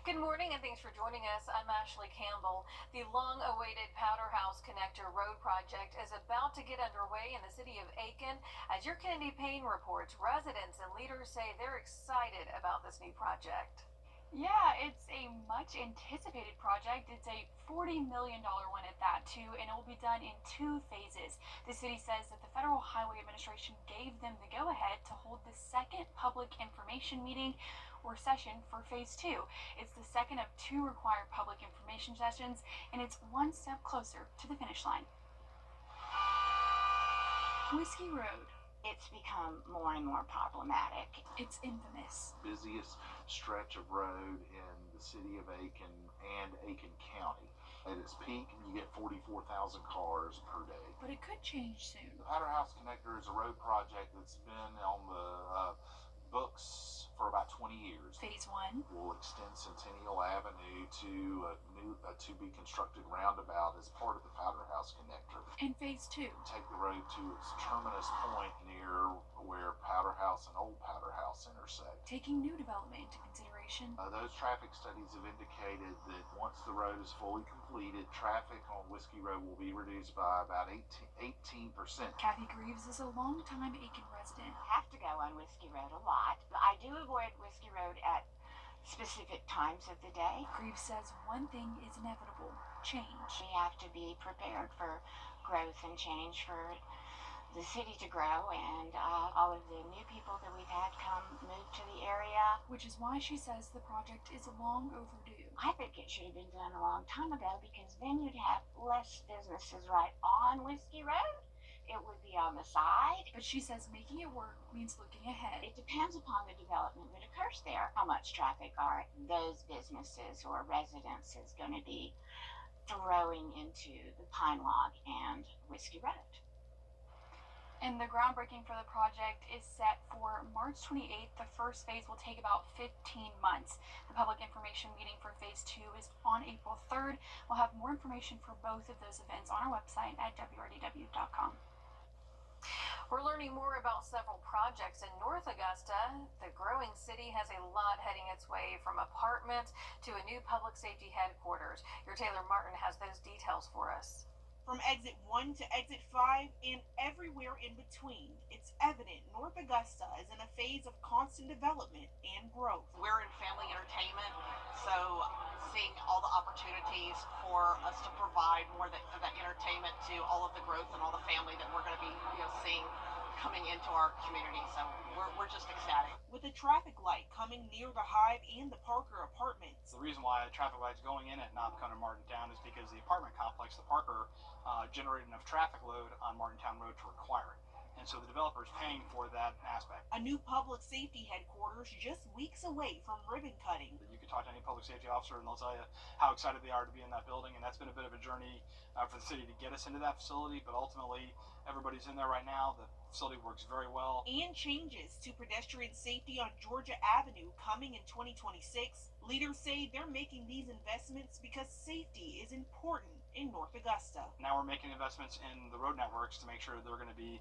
Good morning and thanks for joining us. I'm Ashley Campbell. The long-awaited Powder House Connector Road project is about to get underway in the city of Aiken. As your Kennedy Payne reports, residents and leaders say they're excited about this new project. Yeah, it's a much anticipated project. It's a $40 million one at that, too, and it will be done in 2 phases. The city says that the Federal Highway Administration gave them the go ahead to hold the second public information meeting or session for phase 2. It's the second of 2 required public information sessions, and it's one step closer to the finish line. Whiskey Road. It's become more and more problematic. It's infamous. Busiest stretch of road in the city of Aiken and Aiken County. At its peak, you get 44,000 cars per day. But it could change soon. The Powder House Connector is a road project that's been on the books for about 20 years. Phase 1 will extend Centennial Avenue to a new to-be-constructed roundabout as part of the Powder House Connector. and phase 2. Take the road to its terminus point near where Powder House and Old Powder House intersect. Taking new development into consideration. Those traffic studies have indicated that once the road is fully completed, traffic on Whiskey Road will be reduced by about 18%. Kathy Greaves is a longtime Aiken resident. I have to go on Whiskey Road a lot. I do avoid Whiskey Road at specific times of the day. Greaves says one thing is inevitable: change. We have to be prepared for growth and change, for the city to grow, and all of the new people that we've had come move to the area. Which is why she says the project is long overdue. I think it should have been done a long time ago, because then you'd have less businesses right on Whiskey Road. It would be on the side. But she says making it work means looking ahead. It depends upon the development that occurs there. How much traffic are those businesses or residences going to be throwing into the Pine Log and Whiskey Road? And the groundbreaking for the project is set for March 28th. The first phase will take about 15 months. The public information meeting for phase 2 is on April 3rd. We'll have more information for both of those events on our website at wrdw.com. We're learning more about several projects in North Augusta. The growing city has a lot heading its way, from apartments to a new public safety headquarters. Your Taylor Martin has those details for us. From exit 1 to exit 5 and everywhere in between, it's evident North Augusta is in a phase of constant development and growth. We're in family entertainment, so seeing all the opportunities for us to provide more of that entertainment to all of the growth and all the family that we're going to be seeing coming into our community. So we're just ecstatic. With a traffic light coming near the Hive and the Parker apartments. The reason why a traffic light's going in at Knobcon and Martintown is because the apartment complex, the Parker, generated enough traffic load on Martintown Road to require it. And so the developer is paying for that aspect. A new public safety headquarters just weeks away from ribbon cutting. You can talk to any public safety officer and they'll tell you how excited they are to be in that building, and that's been a bit of a journey for the city to get us into that facility, but ultimately everybody's in there right now. The facility works very well. And changes to pedestrian safety on Georgia Avenue coming in 2026. Leaders say they're making these investments because safety is important in North Augusta. Now we're making investments in the road networks to make sure they're going to be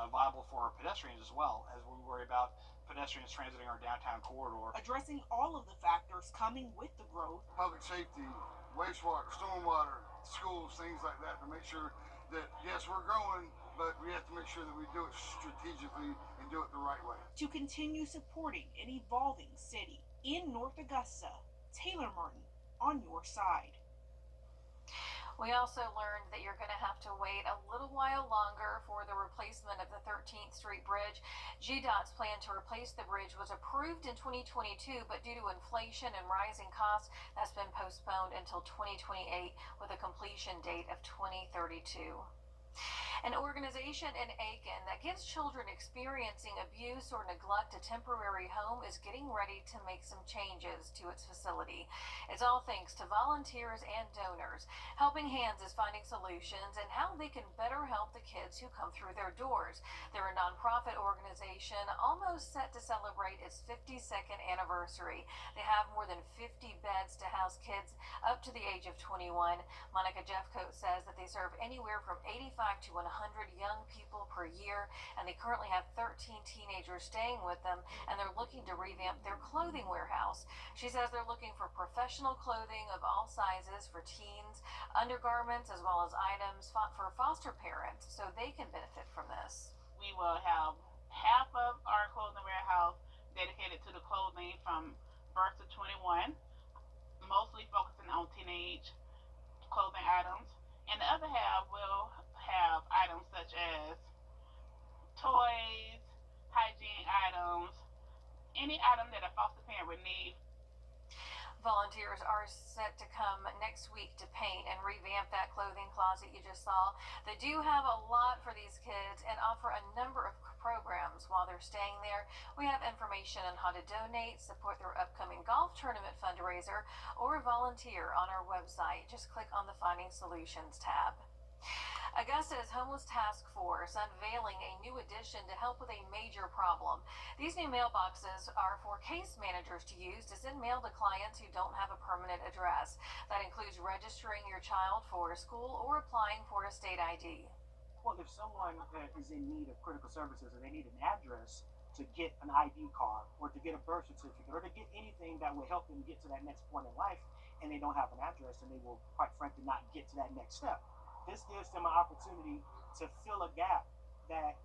viable for our pedestrians as well, as we worry about pedestrians transiting our downtown corridor. Addressing all of the factors coming with the growth. Public safety, wastewater, stormwater, schools, things like that, to make sure that, yes, we're growing, but we have to make sure that we do it strategically and do it the right way. To continue supporting an evolving city in North Augusta, Taylor Martin on your side. We also learned that you're going to have to wait a little while longer for the replacement of the 13th Street Bridge. GDOT's plan to replace the bridge was approved in 2022, but due to inflation and rising costs, that's been postponed until 2028 with a completion date of 2032. An organization in Aiken that gives children experiencing abuse or neglect a temporary home is getting ready to make some changes to its facility. It's all thanks to volunteers and donors. Helping Hands is finding solutions and how they can better help the kids who come through their doors. They're a nonprofit organization almost set to celebrate its 52nd anniversary. They have more than 50 beds to house kids up to the age of 21. Monica Jeffcoat says that they serve anywhere from 85 75 to 100 young people per year, and they currently have 13 teenagers staying with them, and they're looking to revamp their clothing warehouse. She says they're looking for professional clothing of all sizes for teens, undergarments, as well as items for foster parents, so they can benefit from this. We will have half of our clothing warehouse dedicated to the clothing from birth to 21, mostly focusing on teenage clothing items, and the other half will have items such as toys, hygiene items, any item that a foster parent would need. Volunteers are set to come next week to paint and revamp that clothing closet you just saw. They do have a lot for these kids and offer a number of programs while they're staying there. We have information on how to donate, support their upcoming golf tournament fundraiser, or volunteer on our website. Just click on the Finding Solutions tab. Augusta's Homeless Task Force unveiling a new addition to help with a major problem. These new mailboxes are for case managers to use to send mail to clients who don't have a permanent address. That includes registering your child for a school or applying for a state ID. Well, if someone is in need of critical services and they need an address to get an ID card or to get a birth certificate or to get anything that will help them get to that next point in life, and they don't have an address and they will, quite frankly, not get to that next step. This gives them an opportunity to fill a gap that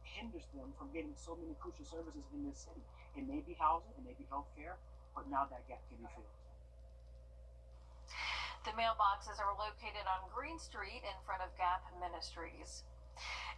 hinders them from getting so many crucial services in this city. It may be housing, it may be healthcare, but now that gap can be filled. The mailboxes are located on Green Street in front of Gap Ministries.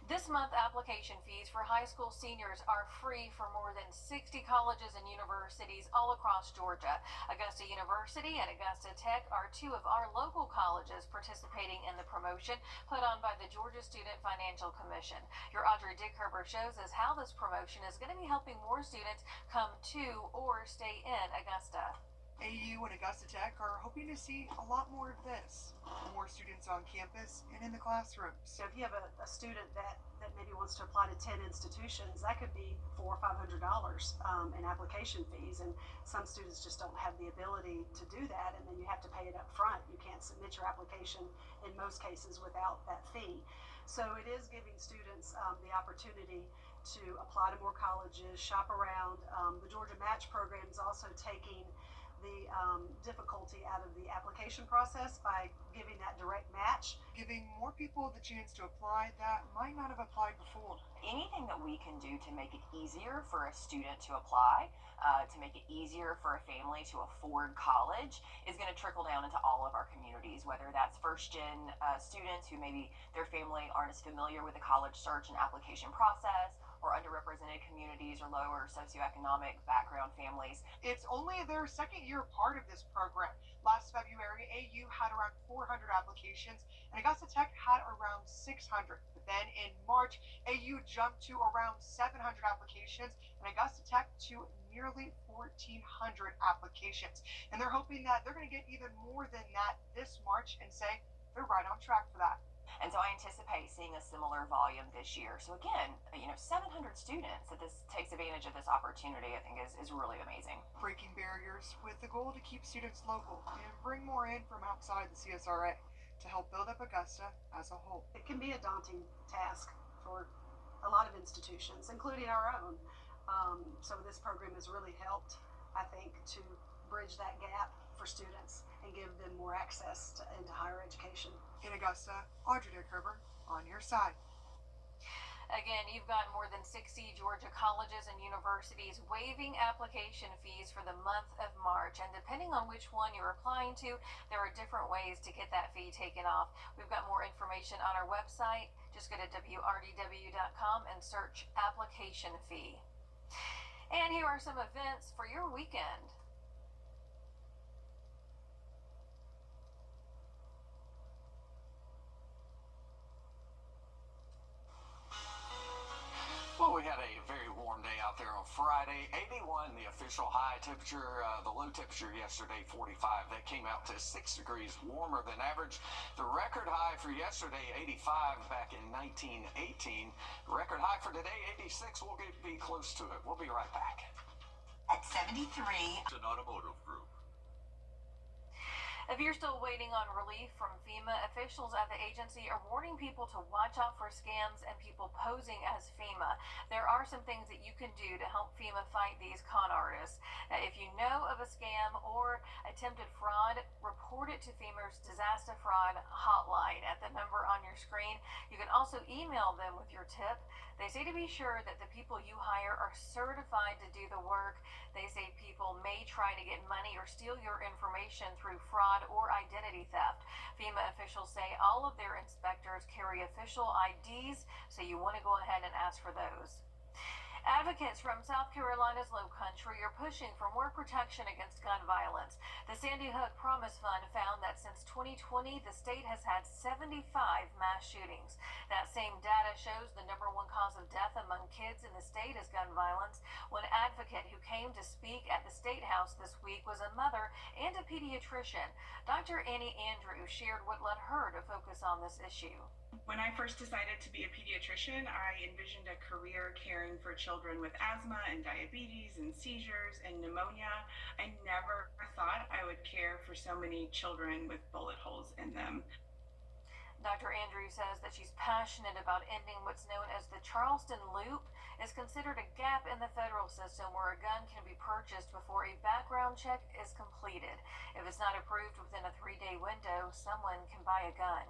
This month, application fees for high school seniors are free for more than 60 colleges and universities all across Georgia. Augusta University and Augusta Tech are two of our local colleges participating in the promotion put on by the Georgia Student Financial Commission. Your Audrey Dickherber shows us how this promotion is going to be helping more students come to or stay in Augusta. AU and Augusta Tech are hoping to see a lot more of this. More students on campus and in the classrooms. So if you have a student that maybe wants to apply to 10 institutions, that could be $400 or $500 in application fees. And some students just don't have the ability to do that, and then you have to pay it up front. You can't submit your application in most cases without that fee. So it is giving students the opportunity to apply to more colleges, shop around. The Georgia Match program is also taking the difficulty out of the application process by giving that direct match. Giving more people the chance to apply that might not have applied before. Anything that we can do to make it easier for a student to apply, to make it easier for a family to afford college, is going to trickle down into all of our communities, whether that's first-gen students who maybe their family aren't as familiar with the college search and application process, or underrepresented communities or lower socioeconomic background families. It's only their second year part of this program. Last February, AU had around 400 applications, and Augusta Tech had around 600. But then in March, AU jumped to around 700 applications, and Augusta Tech to nearly 1,400 applications. And they're hoping that they're going to get even more than that this March, and say they're right on track for that. And so I anticipate seeing a similar volume this year. So again, 700 students that this takes advantage of this opportunity, I think is really amazing. Breaking barriers with the goal to keep students local and bring more in from outside the CSRA to help build up Augusta as a whole. It can be a daunting task for a lot of institutions, including our own. So this program has really helped, I think, to bridge that gap for students and give them more access into higher education. In Augusta, Audrey Dickherber on your side. Again, you've got more than 60 Georgia colleges and universities waiving application fees for the month of March. And depending on which one you're applying to, there are different ways to get that fee taken off. We've got more information on our website. Just go to wrdw.com and search application fee. And here are some events for your weekend. Well, we had a very warm day out there on Friday. 81, the official high temperature. The low temperature yesterday, 45. That came out to 6 degrees warmer than average. The record high for yesterday, 85, back in 1918. Record high for today, 86. We'll be close to it. We'll be right back. At 73. An automotive group. If you're still waiting on relief from FEMA, officials at the agency are warning people to watch out for scams and people posing as FEMA. There are some things that you can do to help FEMA fight these con artists. Now, if you know of a scam or attempted fraud, report it to FEMA's disaster fraud hotline at the number on your screen. You can also email them with your tip. They say to be sure that the people you hire are certified to do the work. They say people may try to get money or steal your information through fraud or identity theft. FEMA officials say all of their inspectors carry official IDs, so you want to go ahead and ask for those. Advocates from South Carolina's Low Country are pushing for more protection against gun violence. The Sandy Hook Promise Fund found that since 2020, the state has had 75 mass shootings. That same data shows the #1 cause of death among kids in the state is gun violence. One advocate who came to speak at the State House this week was a mother and a pediatrician. Dr. Annie Andrews shared what led her to focus on this issue. When I first decided to be a pediatrician, I envisioned a career caring for children with asthma and diabetes and seizures and pneumonia. I never thought I would care for so many children with bullet holes in them. Dr. Andrews says that she's passionate about ending what's known as the Charleston Loop. It's considered a gap in the federal system where a gun can be purchased before a background check is completed. If it's not approved within a 3-day window, someone can buy a gun.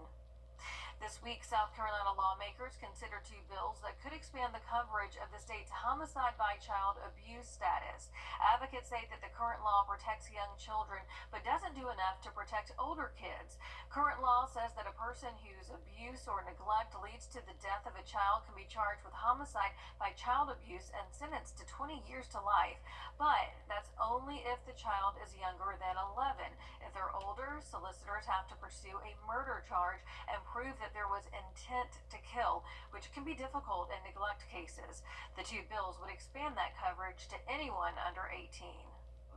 This week, South Carolina lawmakers considered 2 bills that could expand the coverage of the state's homicide by child abuse status. Advocates say that the current law protects young children but doesn't do enough to protect older kids. Current law says that a person whose abuse or neglect leads to the death of a child can be charged with homicide by child abuse and sentenced to 20 years to life. But that's only if the child is younger than 11. If they're older, solicitors have to pursue a murder charge and prove that there was intent to kill, which can be difficult in neglect cases. The 2 bills would expand that coverage to anyone under 18.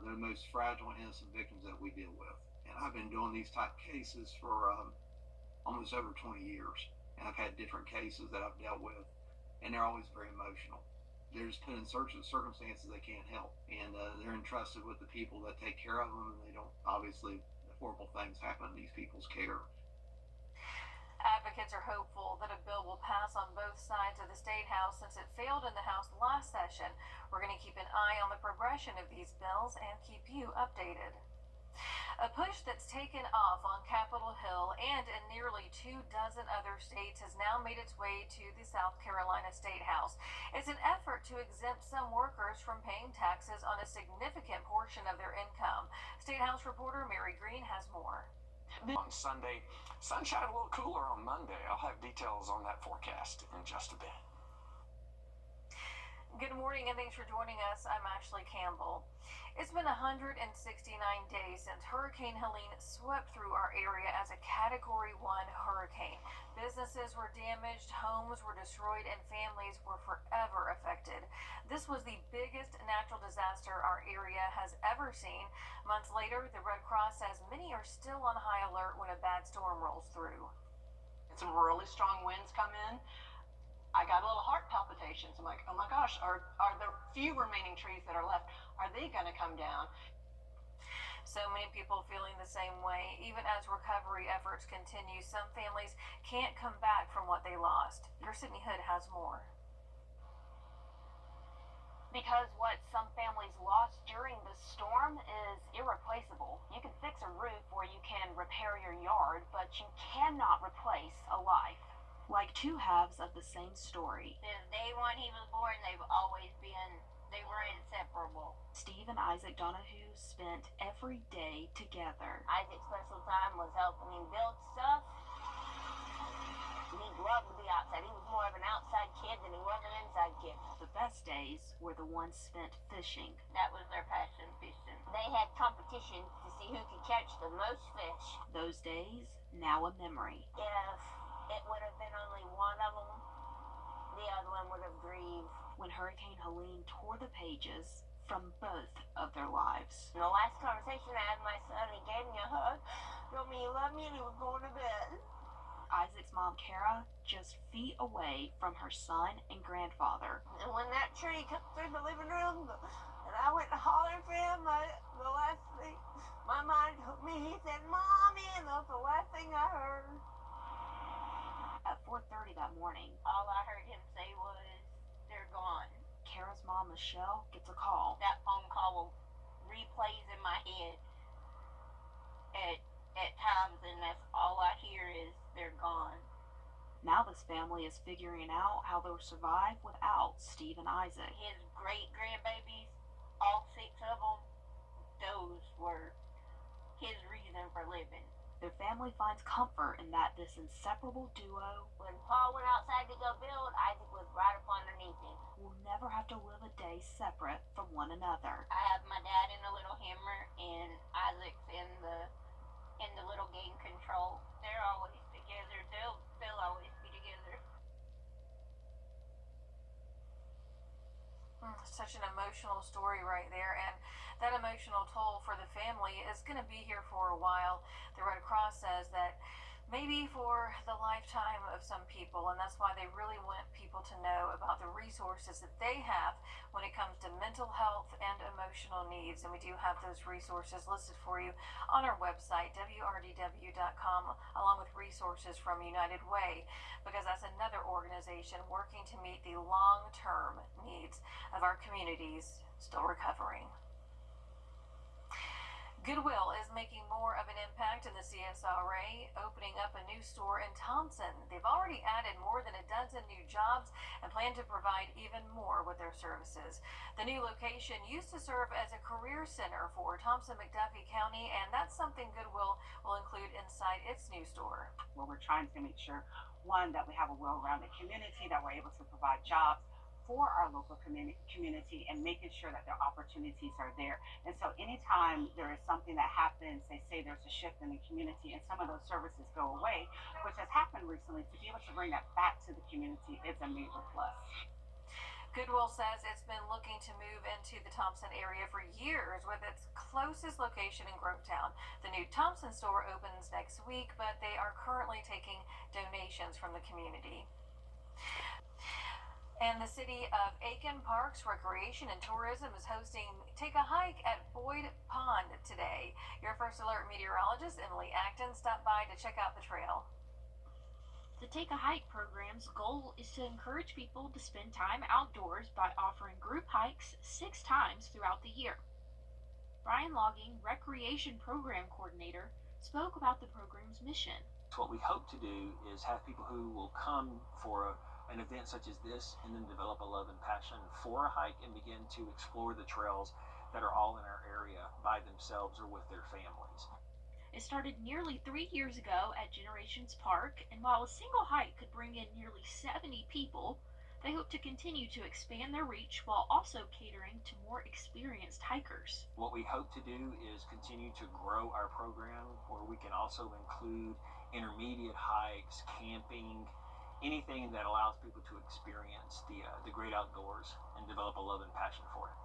They're the most fragile and innocent victims that we deal with. And I've been doing these type cases for almost over 20 years. And I've had different cases that I've dealt with, and they're always very emotional. They're just put in certain circumstances they can't help. And they're entrusted with the people that take care of them, and they don't, obviously, horrible things happen in these people's care. Advocates are hopeful that a bill will pass on both sides of the State House since it failed in the House last session. We're going to keep an eye on the progression of these bills and keep you updated. A push that's taken off on Capitol Hill and in nearly 24 other states has now made its way to the South Carolina State House. It's an effort to exempt some workers from paying taxes on a significant portion of their income. State House reporter Mary Green has more. On Sunday, sunshine a little cooler on Monday. I'll have details on that forecast in just a bit. Good morning and thanks for joining us. I'm Ashley Campbell. It's been 169 days since Hurricane Helene swept through our area as a Category 1 hurricane. Businesses were damaged, homes were destroyed, and families were forever affected. This was the biggest natural disaster our area has ever seen. Months later, the Red Cross says many are still on high alert when a bad storm rolls through. Some really strong winds come in. I got a little heart palpitations. I'm like, oh my gosh, are the few remaining trees that are left, are they going to come down? So many people feeling the same way. Even as recovery efforts continue, some families can't come back from what they lost. Your Sydney Hood has more. Because what some families lost during the storm is irreplaceable. You can fix a roof or you can repair your yard, but you cannot replace a life. Like 2 halves of the same story. Since day one he was born, they were inseparable. Steve and Isaac Donahue spent every day together. Isaac's special time was helping him build stuff. He loved to be outside. He was more of an outside kid than he was an inside kid. The best days were the ones spent fishing. That was their passion, fishing. They had competition to see who could catch the most fish. Those days, now a memory. If it would have been only one of them, the other one would have grieved. When Hurricane Helene tore the pages from both of their lives. In the last conversation I had with my son, he gave me a hug, told me he loved me, and he was going to bed. Isaac's mom, Kara, just feet away from her son and grandfather. And when that tree cut through the living room, and I went to holler for him, the last thing my mind took me, he said, Mom! thing I heard. At 4:30 that morning, All I heard him say was, they're gone. Kara's mom, Michelle, gets a call. That phone call replays in my head at times, and that's all I hear is, they're gone. Now this family is figuring out how they'll survive without Steve and Isaac. His great grandbabies, all 6 of them, those were his reason for living. Their family finds comfort in that this inseparable duo When Paul went outside to go build, Isaac was right up underneath him. will never have to live a day separate from one another. I have my dad in the little Hammer and Isaac's in the little game control. They're always together. They'll always be together. Such an emotional story right there, and that emotional toll for the family is going to be here for a while. The Red Cross says that maybe for the lifetime of some people, and that's why they really want people to know about the resources that they have when it comes to mental health and emotional needs. And we do have those resources listed for you on our website, wrdw.com, along with resources from United Way, because that's another organization working to meet the long-term needs of our communities still recovering. Goodwill is making more of an impact in the CSRA, opening up a new store in Thompson. They've already added more than a dozen new jobs and plan to provide even more with their services. The new location used to serve as a career center for Thompson-McDuffie County, and that's something Goodwill will include inside its new store. Where we're trying to make sure, one, that we have a well-rounded community, that we're able to provide jobs for our local community and making sure that their opportunities are there. And so anytime there is something that happens, they say there's a shift in the community and some of those services go away, which has happened recently, to be able to bring that back to the community is a major plus. Goodwill says it's been looking to move into the Thompson area for years, with its closest location in Grovetown. The new Thompson store opens next week, but they are currently taking donations from the community. And the city of Aiken Parks, Recreation and Tourism is hosting Take a Hike at Boyd Pond today. Your First Alert meteorologist, Emily Acton, stopped by to check out the trail. The Take a Hike program's goal is to encourage people to spend time outdoors by offering group hikes 6 times throughout the year. Brian Logging, Recreation Program Coordinator, spoke about the program's mission. What we hope to do is have people who will come for an event such as this and then develop a love and passion for a hike and begin to explore the trails that are all in our area by themselves or with their families. It started nearly 3 years ago at Generations Park, and while a single hike could bring in nearly 70 people, they hope to continue to expand their reach while also catering to more experienced hikers. What we hope to do is continue to grow our program where we can also include intermediate hikes, camping, anything that allows people to experience the great outdoors and develop a love and passion for it.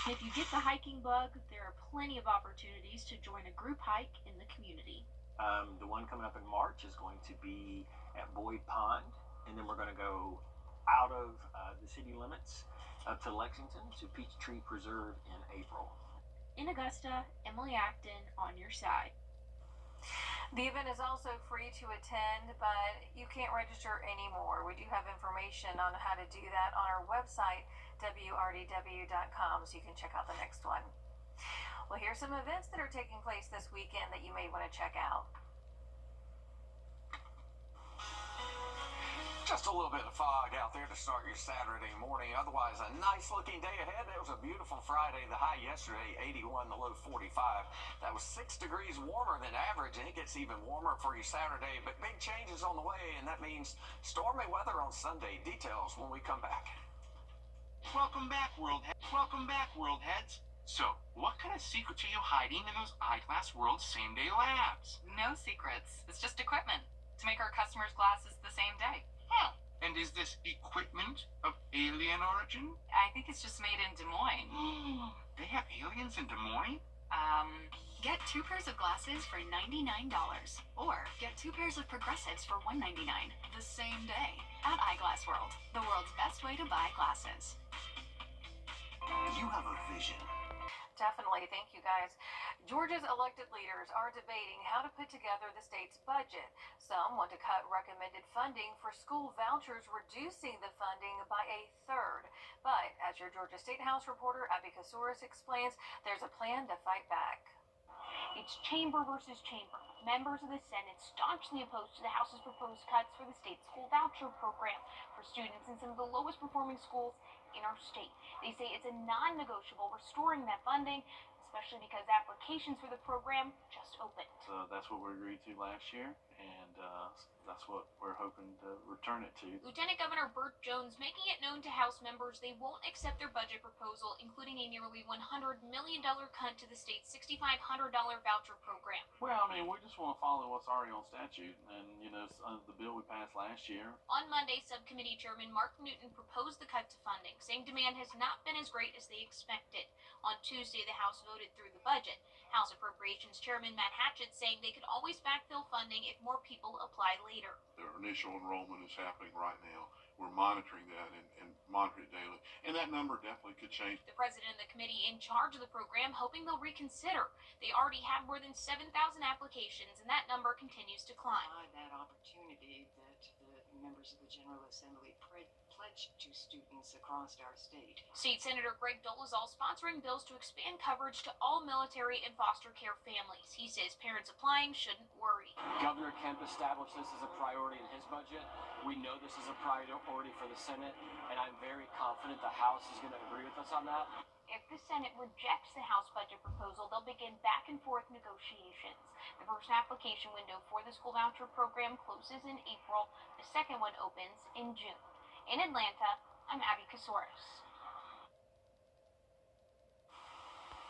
If you get the hiking bug, there are plenty of opportunities to join a group hike in the community. The one coming up in March is going to be at Boyd Pond, and then we're going to go out of the city limits up to Lexington to Peachtree Preserve in April. In Augusta, Emily Acton on your side. The event is also free to attend, but you can't register anymore. We do have information on how to do that on our website, wrdw.com, so you can check out the next one. Well, here's some events that are taking place this weekend that you may want to check out. Just a little bit of fog out there to start your Saturday morning. Otherwise, a nice looking day ahead. It was a beautiful Friday. The high yesterday, 81, the low 45. That was 6 degrees warmer than average, and it gets even warmer for your Saturday. But big changes on the way, and that means stormy weather on Sunday. Details when we come back. Welcome back, World Heads. So, what kind of secrets are you hiding in those Eyeglass World same-day labs? No secrets. It's just equipment to make our customers' glasses the same day. Huh. And is this equipment of alien origin? I think it's just made in Des Moines. They have aliens in Des Moines? Get 2 pairs of glasses for $99. Or get 2 pairs of progressives for $199 the same day at Eyeglass World, the world's best way to buy glasses. You have a vision. Definitely. Thank you, guys. Georgia's elected leaders are debating how to put together the state's budget. Some want to cut recommended funding for school vouchers, reducing the funding by a third. But as your Georgia State House reporter, Abby Kasouris, explains, there's a plan to fight back. It's chamber versus chamber. Members of the Senate staunchly opposed to the House's proposed cuts for the state's school voucher program for students in some of the lowest performing schools in our state. They say it's a non-negotiable restoring that funding, especially because applications for the program just opened. So that's what we agreed to last year, and that's what we're hoping to return it to. Lieutenant Governor Burt Jones making it known to House members they won't accept their budget proposal, including a nearly $100 million cut to the state's $6,500 voucher program. Well, I mean, we just want to follow what's already on statute, and the bill we passed last year. On Monday, Subcommittee Chairman Mark Newton proposed the cut to funding, saying demand has not been as great as they expected. On Tuesday, the House voted through the budget. House Appropriations Chairman Matt Hatchett saying they could always backfill funding if more people apply later. The initial enrollment is happening right now. We're monitoring that and monitor it daily. And that number definitely could change. The president of the committee in charge of the program hoping they'll reconsider. They already have more than 7,000 applications, and that number continues to climb. That opportunity that the members of the General Assembly pledged to students across our state. State Senator Greg Dolezal sponsoring bills to expand coverage to all military and foster care families. He says parents applying shouldn't worry. Governor Kemp established this as a priority in his budget. We know this is a priority for the Senate, and I'm very confident the House is going to agree with us on that. If the Senate rejects the House budget proposal, they'll begin back and forth negotiations. The first application window for the school voucher program closes in April. The second one opens in June. In Atlanta, I'm Abby Kasouris.